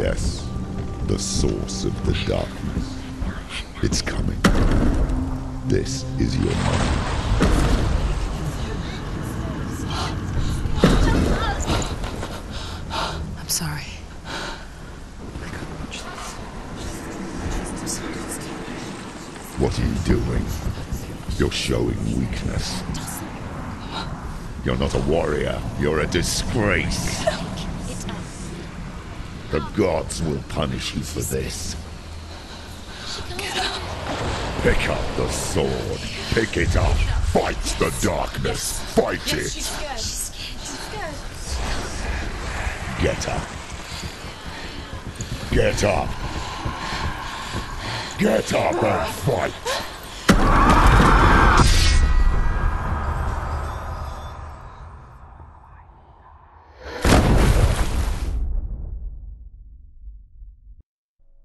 Yes, the source of the darkness. It's coming. This is your moment. I'm sorry. I can't watch this. What are you doing? You're showing weakness. You're not a warrior. You're a disgrace. The gods will punish you for this. Pick up the sword. Pick it up. Fight the darkness. Fight it. She's scared. Get up. Get up. Get up and fight.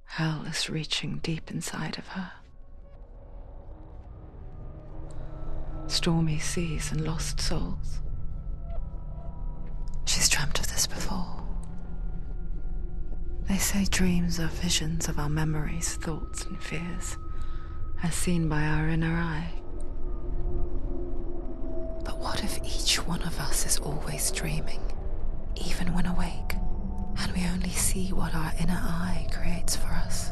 Hell is reaching deep inside of her. Stormy seas and lost souls. She's dreamt of this before. They say dreams are visions of our memories, thoughts, and fears, as seen by our inner eye. But what if each one of us is always dreaming, even when awake? And we only see what our inner eye creates for us.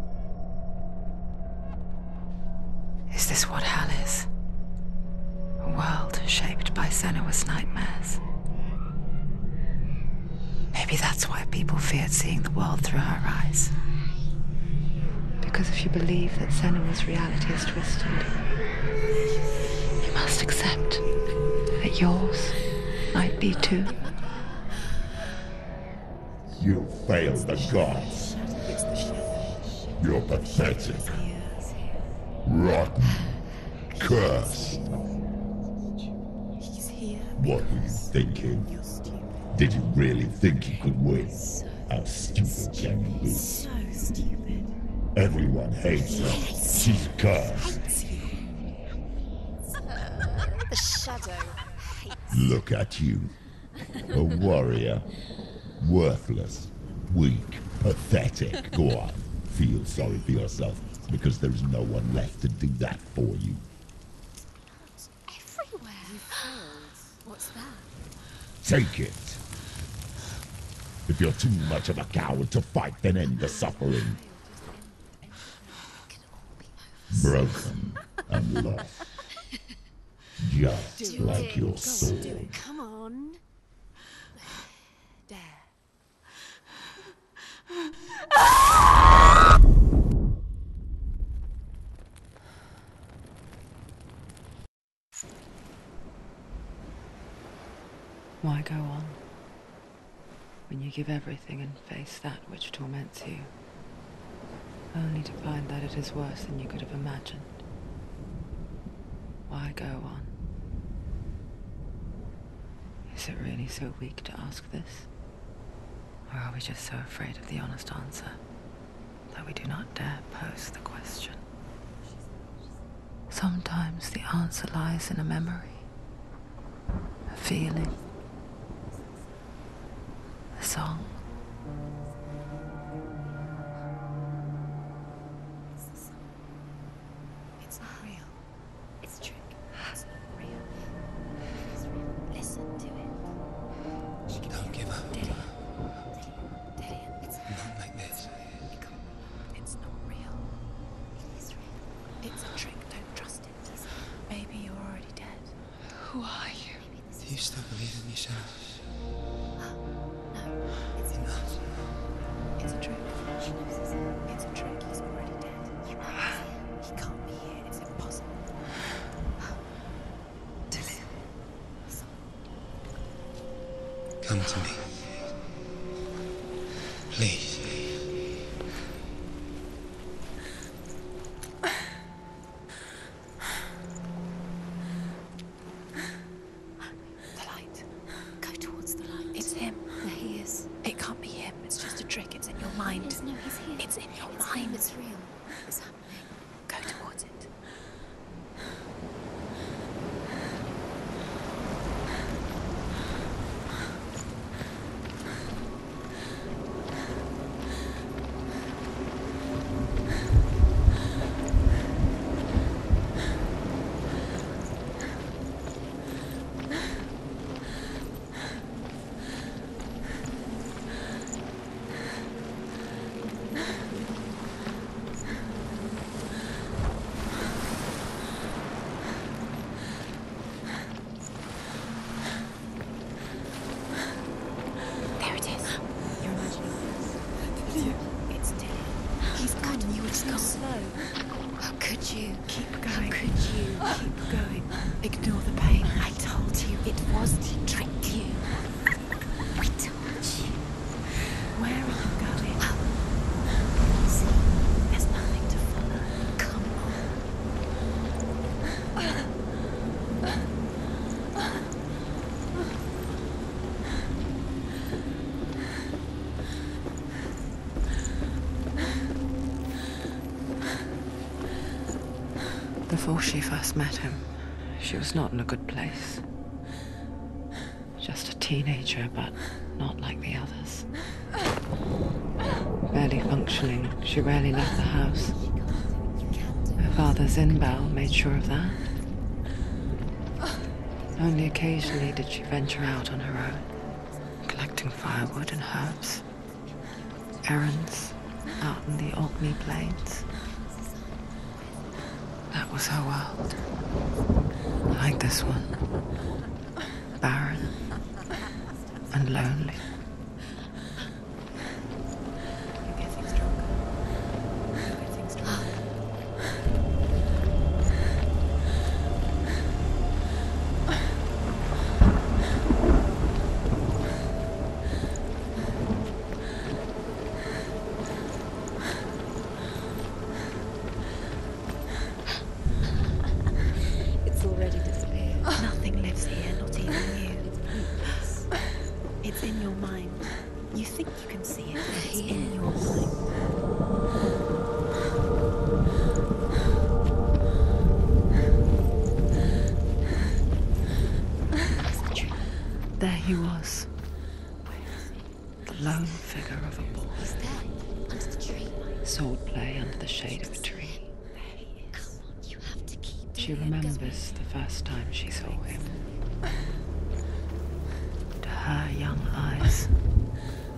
Is this what hell is? A world shaped by Senua's nightmares. Maybe that's why people feared seeing the world through her eyes. Because if you believe that Senua's reality is twisted, you must accept that yours might be too. You failed the gods. You're pathetic. Rotten. Cursed. What were you thinking? Did you really think you could win? How stupid can you be? So stupid. Everyone hates her. She's cursed. The shadow hates. Look at you. A warrior. Worthless. Weak. Pathetic. Go on. Feel sorry for yourself, because there is no one left to do that for you. Everywhere. You failed. What's that? Take it. If you're too much of a coward to fight, then end the suffering. Broken and lost. Just like your sword. Come on. Dare. Why go on when you give everything and face that which torments you, only to find that it is worse than you could have imagined? Why go on? Is it really so weak to ask this? Or are we just so afraid of the honest answer that we do not dare pose the question? Sometimes the answer lies in a memory, a feeling, a song. It's not real. It's a trick. It's not real. It's real. Listen to it. Don't give up. Daddy. Daddy. It's Not like this. It's not real. It is real. It's a trick. Don't trust it. Maybe you're already dead. Who are you? Do you still believe in yourself? No, it's You're not. It's a trick. It's a trick. He's already dead. He can't be here. It's impossible. Dilly. Come to me. Please. The light. Go towards the light. It's him. There he is. It can't be him. It's just a trick. It's in your mind. No, he's here. It's in your mind. It's real. It's happening. Go towards it. It's gone slow. How could you? Keep going. How could you? Keep going. Ignore the pain. I told you it was to trick you. I told you. Where are you going? See, there's nothing to follow. Come Before she first met him, she was not in a good place. Just a teenager, but not like the others. Barely functioning, she rarely left the house. Her father's in-bell made sure of that. Only occasionally did she venture out on her own, collecting firewood and herbs. Errands out in the Orkney Plains. That was her world. Like this one. Barren and lonely. You're getting stronger. You're getting stronger. It's already disappeared. Nothing lives here, not even you. It's in your mind. You think you can see it, but it's in your mind. There he was. The lone figure of a boy. He's there, under the tree. Swordplay under the shade of a tree. Come on, you have to keep She doing it. remembers the first time she saw him. To her young eyes,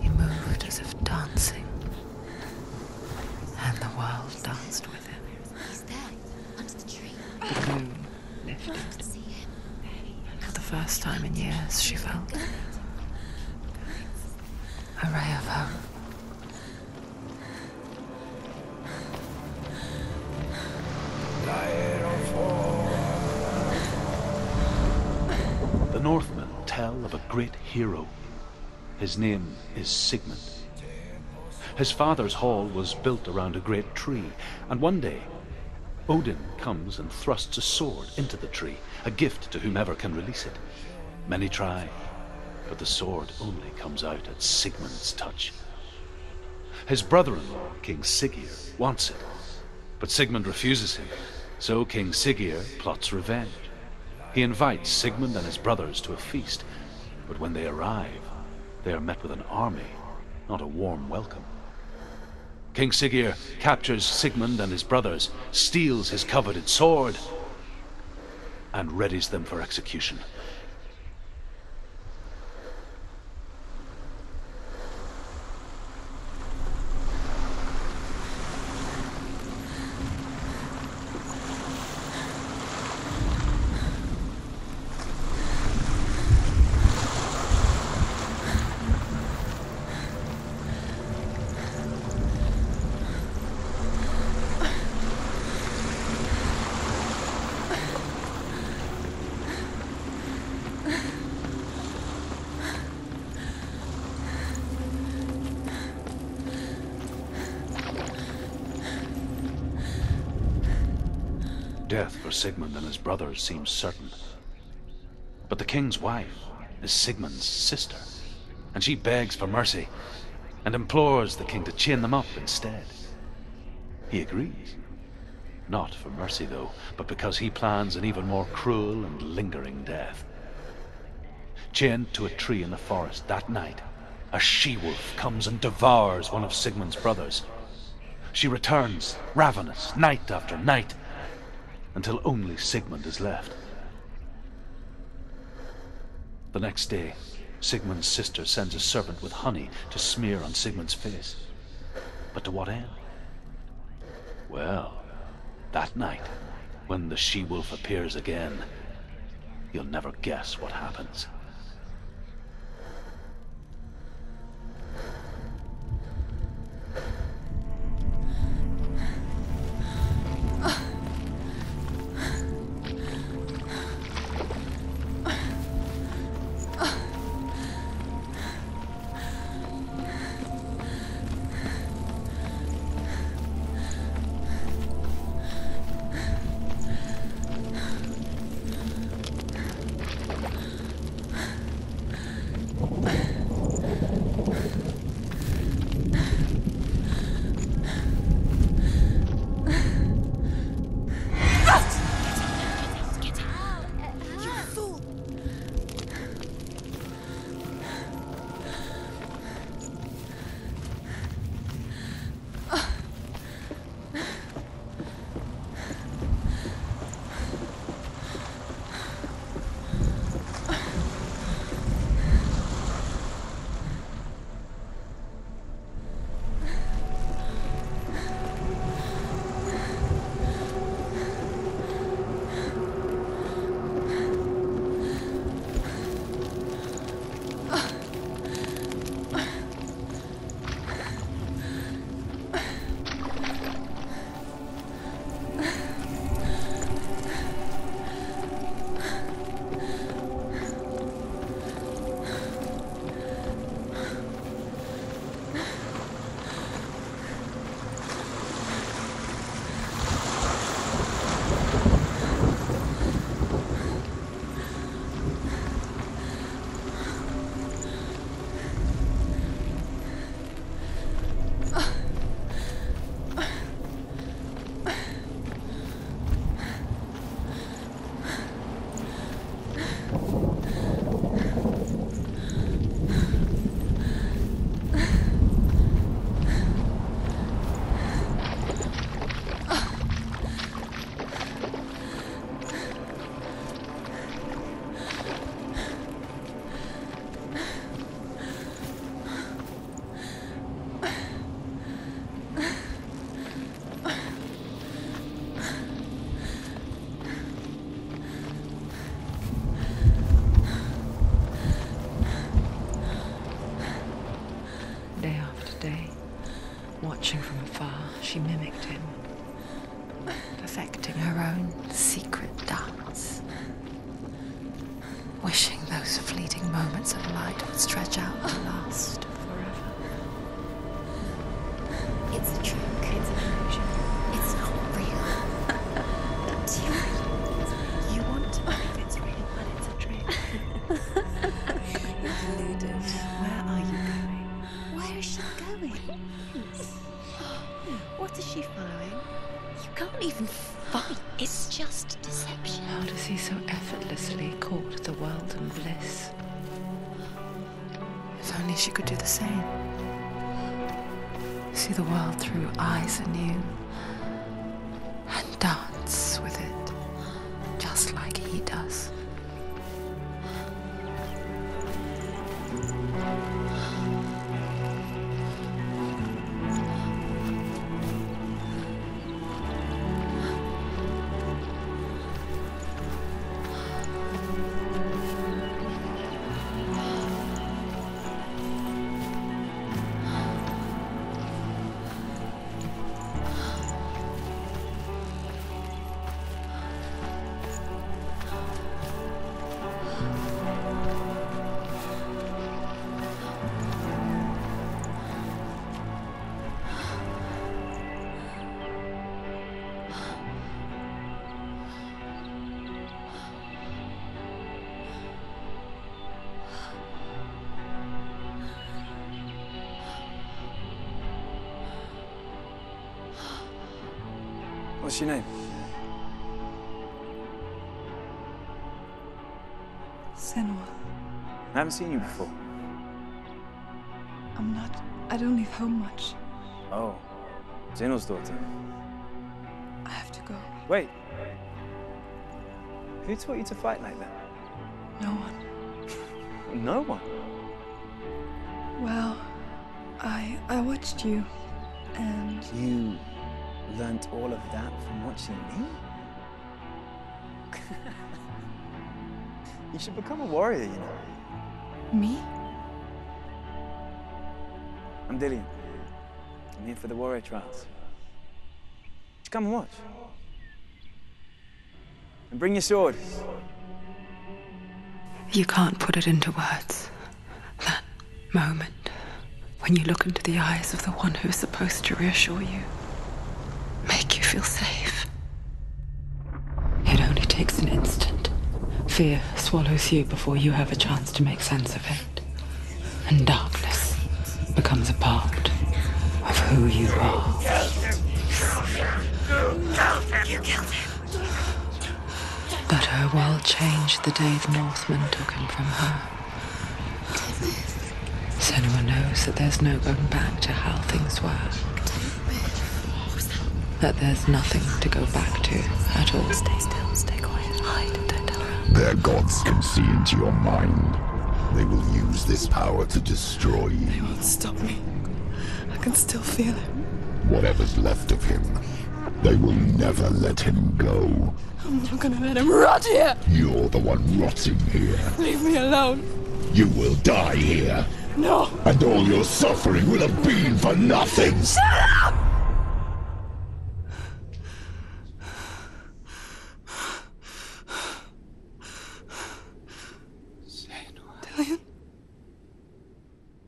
he moved as if dancing. And the world danced with him. He's there, under the tree. The moon lifted. See him. For the first time in years, she felt a ray of hope. The Northmen tell of a great hero. His name is Sigmund. His father's hall was built around a great tree, and one day Odin comes and thrusts a sword into the tree, a gift to whomever can release it. Many try, but the sword only comes out at Sigmund's touch. His brother-in-law, King Siggeir, wants it, but Sigmund refuses him, so King Siggeir plots revenge. He invites Sigmund and his brothers to a feast, but when they arrive, they are met with an army, not a warm welcome. King Siggeir captures Sigmund and his brothers, steals his coveted sword, and readies them for execution. Death for Sigmund and his brothers seems certain. But the king's wife is Sigmund's sister, and she begs for mercy and implores the king to chain them up instead. He agrees. Not for mercy, though, but because he plans an even more cruel and lingering death. Chained to a tree in the forest that night, a she-wolf comes and devours one of Sigmund's brothers. She returns, ravenous, night after night, until only Sigmund is left. The next day, Sigmund's sister sends a servant with honey to smear on Sigmund's face. But to what end? Well, that night, when the she-wolf appears again, you'll never guess what happens. Watching from afar, she mimicked him, perfecting her own secret dance. Wishing those fleeting moments of light would stretch out to last forever. It's a trick. It's an illusion. It's not real. You want to believe it's real, but it's a trick. You're deluded. Where are you going? Where is she going? What is she following? You can't even fight. It's just deception. How does he so effortlessly court the world and bliss? If only she could do the same. See the world through eyes anew and dance with it, just like he does. What's your name? Senua. I haven't seen you before. I don't leave home much. Oh, Zenua's daughter. I have to go. Wait. Who taught you to fight like that? No one. No one? Well, I watched you, and You learnt all of that from watching me? You should become a warrior, you know. me? I'm Dillian. I'm here for the warrior trials. Just come and watch. And bring your sword. You can't put it into words. That moment when you look into the eyes of the one who's supposed to reassure you, make you feel safe. It only takes an instant. Fear swallows you before you have a chance to make sense of it. And darkness becomes a part of who you are. You killed him. But her world changed the day the Northmen took him from her. Senua knows that there's no going back to how things were. That there's nothing to go back to at all. Stay still, stay quiet, hide, don't tell her. Their gods can see into your mind. They will use this power to destroy you. They won't stop me. I can still feel him. Whatever's left of him, they will never let him go. I'm not gonna let him rot here. You're the one rotting here. Leave me alone. You will die here. No. And all your suffering will have been for nothing. Shut up! Dillian?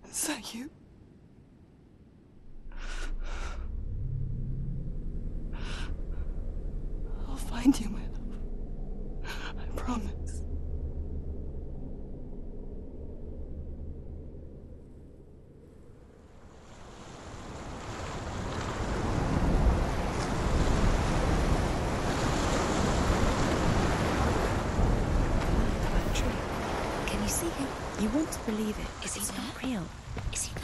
Is that you? I'll find you, my love. I promise. Can you see him? You want to believe it. Is he not real? Is he there?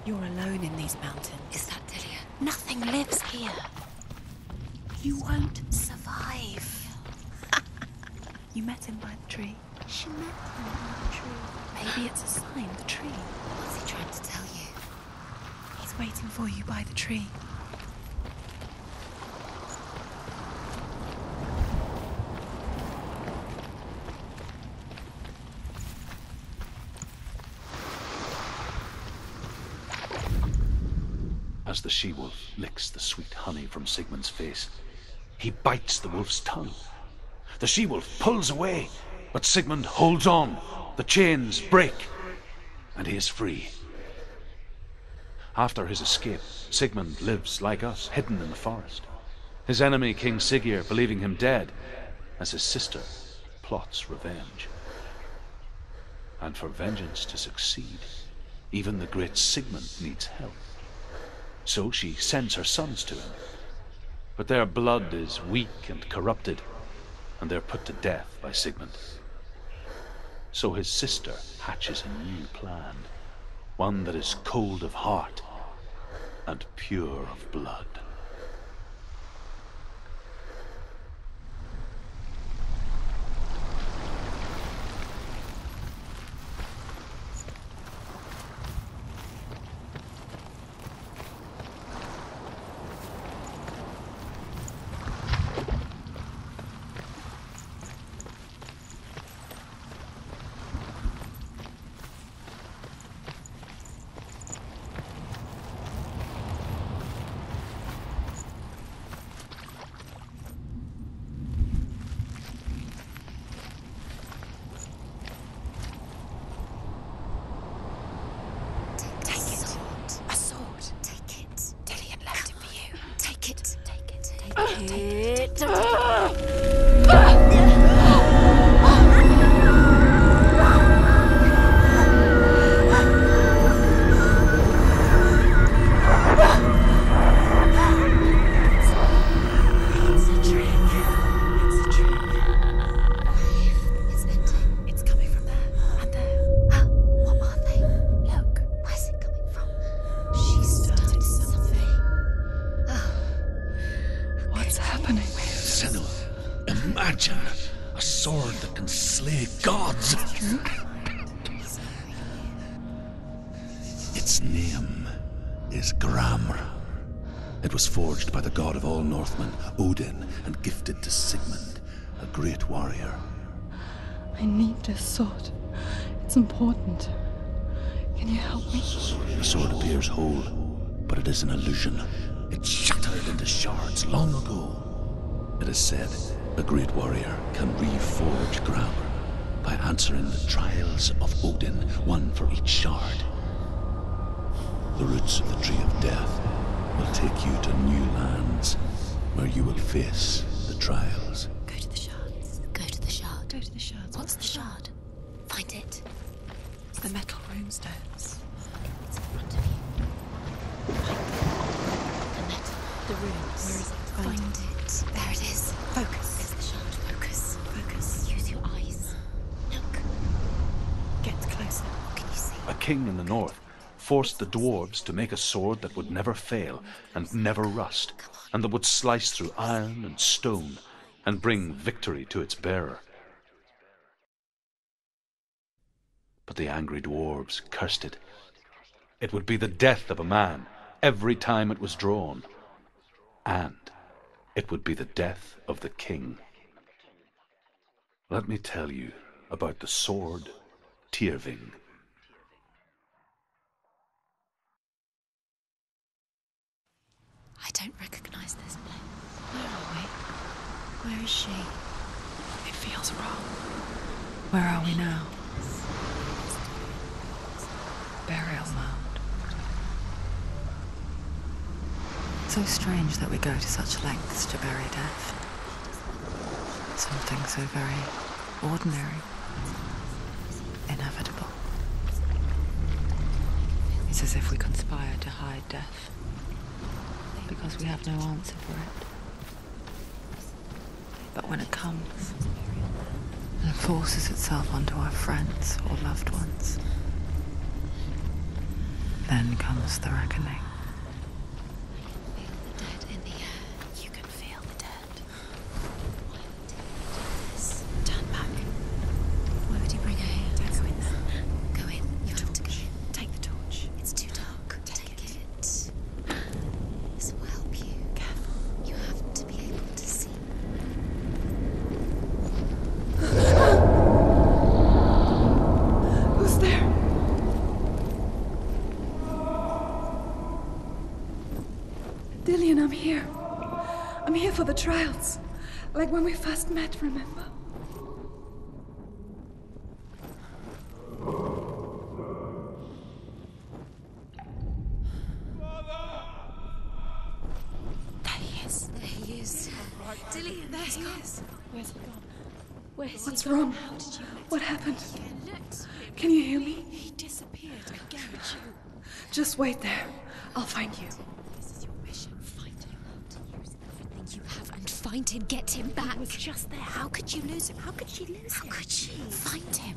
You're alone in these mountains. Is that Dillian? Nothing lives here. You won't survive. You met him by the tree. She met him by the tree. Maybe it's a sign, the tree. What's he trying to tell you? He's waiting for you by the tree. as the she-wolf licks the sweet honey from Sigmund's face. He bites the wolf's tongue. The she-wolf pulls away, but Sigmund holds on. The chains break, and he is free. After his escape, Sigmund lives like us, hidden in the forest. His enemy, King Siggeir, believing him dead, as his sister plots revenge. And for vengeance to succeed, even the great Sigmund needs help. So she sends her sons to him. But their blood is weak and corrupted, and they're put to death by Sigmund. So his sister hatches a new plan, one that is cold of heart and pure of blood. Forged by the god of all Northmen, Odin, and gifted to Sigmund, a great warrior. I need this sword. It's important. Can you help me? The sword appears whole, but it is an illusion. It shattered into shards long ago. It is said a great warrior can reforge Grammar by answering the trials of Odin, one for each shard. The roots of the Tree of Death will take you to new lands where you will face the trials. Go to the shards. Go to the shard. Go to the shards. What's the shard? Find it. It's the metal runestones. It's in front of you. Find the metal. The runes. Where is it? Find it. There it is. Focus. There's the shard. Focus. Focus. Use your eyes. Look. Get closer. What can you see? A king in the north forced the dwarves to make a sword that would never fail and never rust, and that would slice through iron and stone and bring victory to its bearer. But the angry dwarves cursed it. It would be the death of a man every time it was drawn, and it would be the death of the king. Let me tell you about the sword Tyrving. I don't recognize this place. Where are we? Where is she? It feels wrong. Where are we now? Burial mound. So strange that we go to such lengths to bury death. Something so very ordinary, inevitable. It's as if we conspire to hide death, because we have no answer for it. But when it comes and forces itself onto our friends or loved ones, then comes the reckoning. Feel the dead in the air. You can feel the dead. Turn back. Why would he bring her here? Don't go in there. Go in. You have to go in. Take the torch. It's too dark. Take it. This will help you. Careful. You have to be able to see. Who's there? Dillian, I'm here. I'm here for the trials. Like when we first met, remember? There he is. There he is. Dillian, there he is. Where's he gone? Where's What's he gone? wrong? How did you let What him? happened? You let him. Can you hear me? He disappeared again. Just wait there. I'll find you. This is your mission. Find him. To use everything you have and find him. Get him back. He was just there. How could you lose him? How could she lose him? How could she? Find him.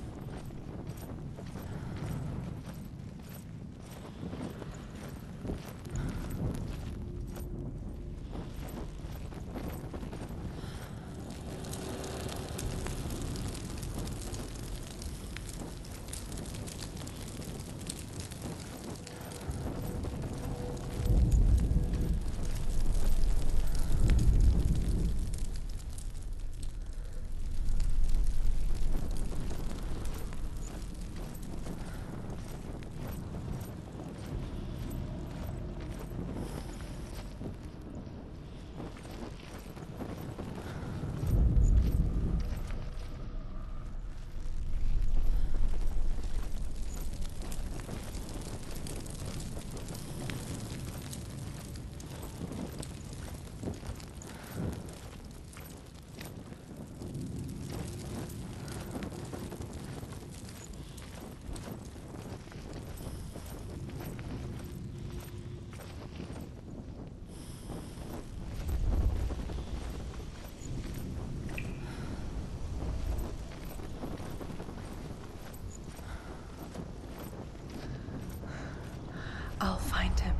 I'll find him.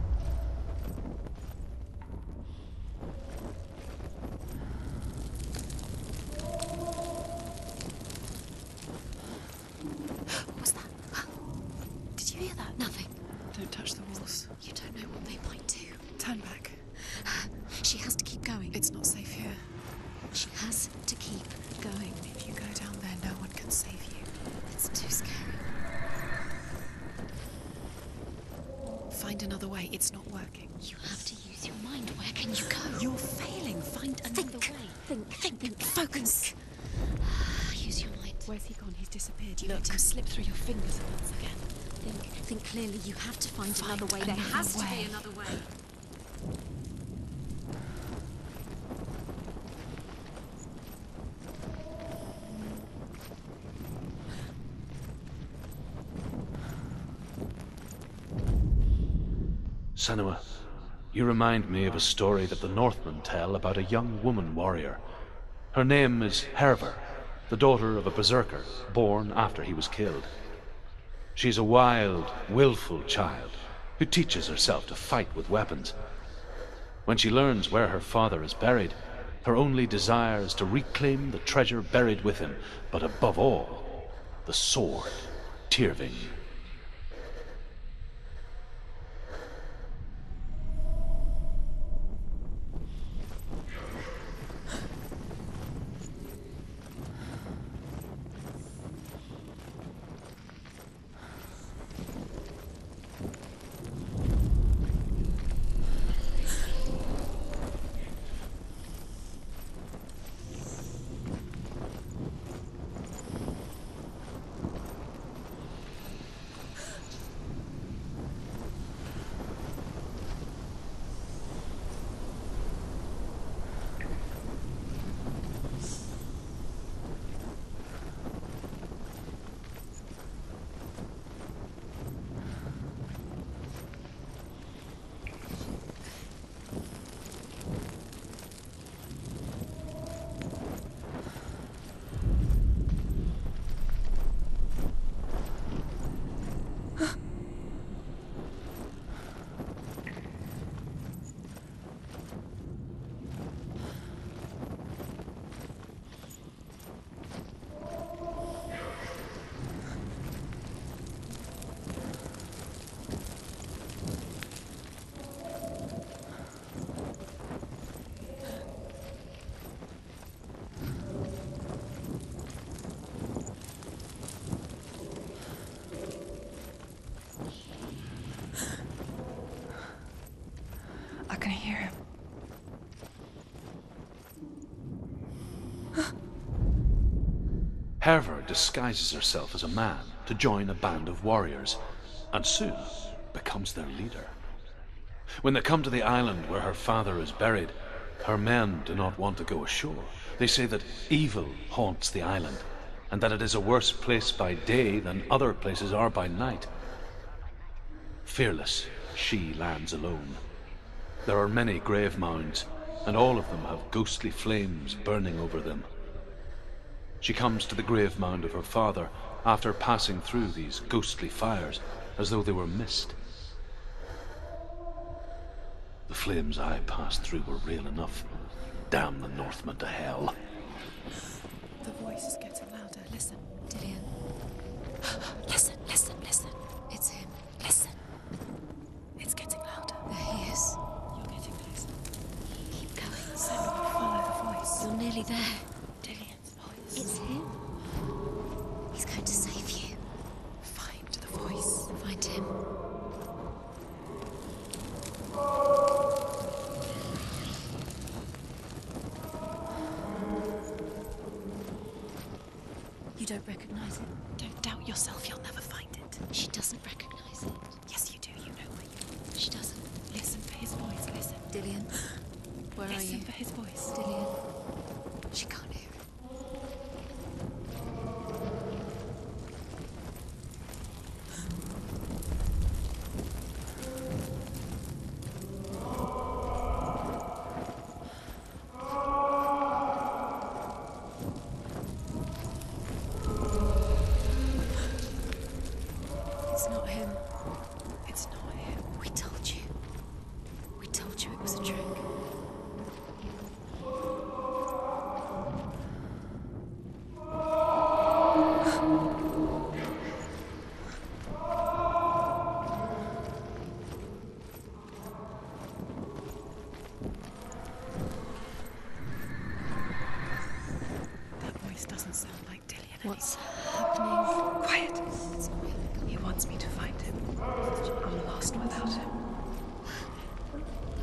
What was that? Did you hear that? Nothing. Don't touch the walls. You don't know what they might do. Turn back. She has to keep going. It's not safe here. She has to keep going. If you go down there, no one can save you. It's too scary. Find another way. It's not working. You have to use your mind. Where can you go? You're failing. Find another way. Think. Focus. Use your mind. Where's he gone? He's disappeared. You let him slip through your fingers once again. Think clearly. You have to find another way. There has to be another way. Senua, you remind me of a story that the Northmen tell about a young woman warrior. Her name is Herver, the daughter of a berserker born after he was killed. She's a wild, willful child who teaches herself to fight with weapons. When she learns where her father is buried, her only desire is to reclaim the treasure buried with him, but above all, the sword, Tyrving. hear him. Hervor disguises herself as a man to join a band of warriors, and soon becomes their leader. When they come to the island where her father is buried, her men do not want to go ashore. They say that evil haunts the island, and that it is a worse place by day than other places are by night. Fearless, she lands alone. There are many grave mounds, and all of them have ghostly flames burning over them. She comes to the grave mound of her father after passing through these ghostly fires, as though they were mist. The flames I passed through were real enough. Damn the Northmen to hell. The voice is getting louder. Listen, Dillian. Listen, listen, listen. It's him. Listen. It's getting louder. There he is. You're getting closer. Keep going. Senua, follow the voice. You're nearly there. Dillian's voice. It's him. He's going to save you. Find the voice. Find him. You don't recognize it? Don't doubt yourself, you'll never find it. She doesn't recognize it. Yes, you do, you know where you are. She doesn't. Listen for his voice, listen. Dillian, where are you? Listen for his voice. Dillian, she can't hear it. It's not him. It's not him. We told you. We told you it was a trick. That voice doesn't sound like Dillian. What's happening? Quiet. It's not him. He wants me to find him. I'm lost without him.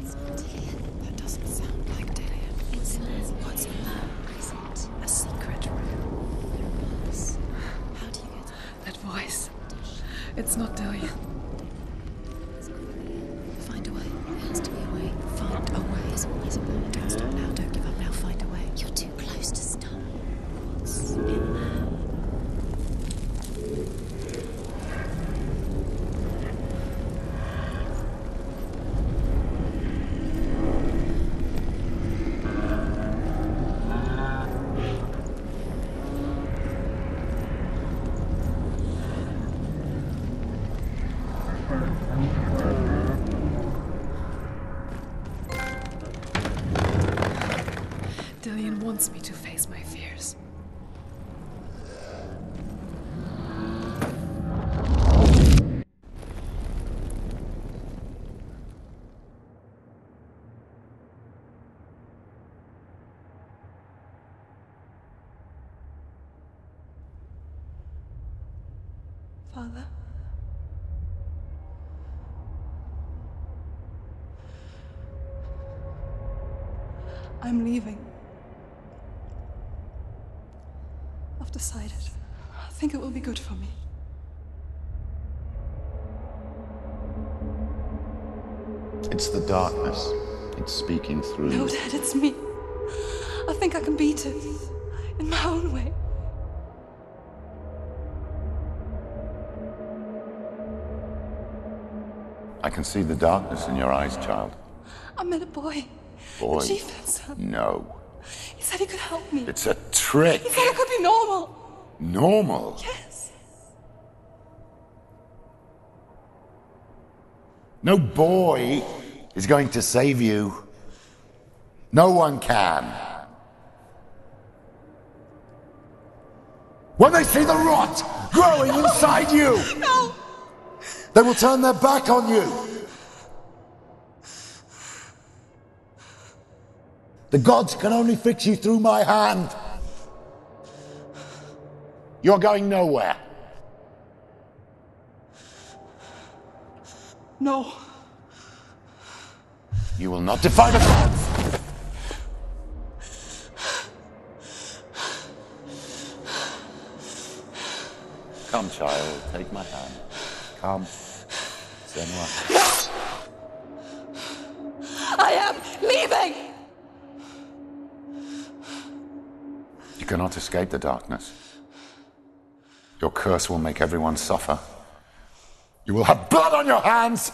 It's not Dillian. That doesn't sound like Dillian. It's what's in there? Is it a secret room? Yes. How do you get it? That voice. It's not Dillian. Find a way. There has to be a way. Find a way. There's always a way. Don't stop now. Don't give up now. Find a way. You're too close to stop. What's in there? Dillian wants me to face my fears. Father? I'm leaving. I've decided. I think it will be good for me. It's the darkness. It's speaking through. No, Dad, it's me. I think I can beat it. In my own way. I can see the darkness in your eyes, child. I met a boy. Boy? The chief had son. No. He said he could help me. It's a trick. He said I could be normal. Normal? Yes. No boy is going to save you. No one can. When they see the rot growing inside you, No! they will turn their back on you. The gods can only fix you through my hand. You're going nowhere. No. You will not defy the gods! Come, child, take my hand. Come. Senua. I am leaving! You cannot escape the darkness. Your curse will make everyone suffer. You will have blood on your hands!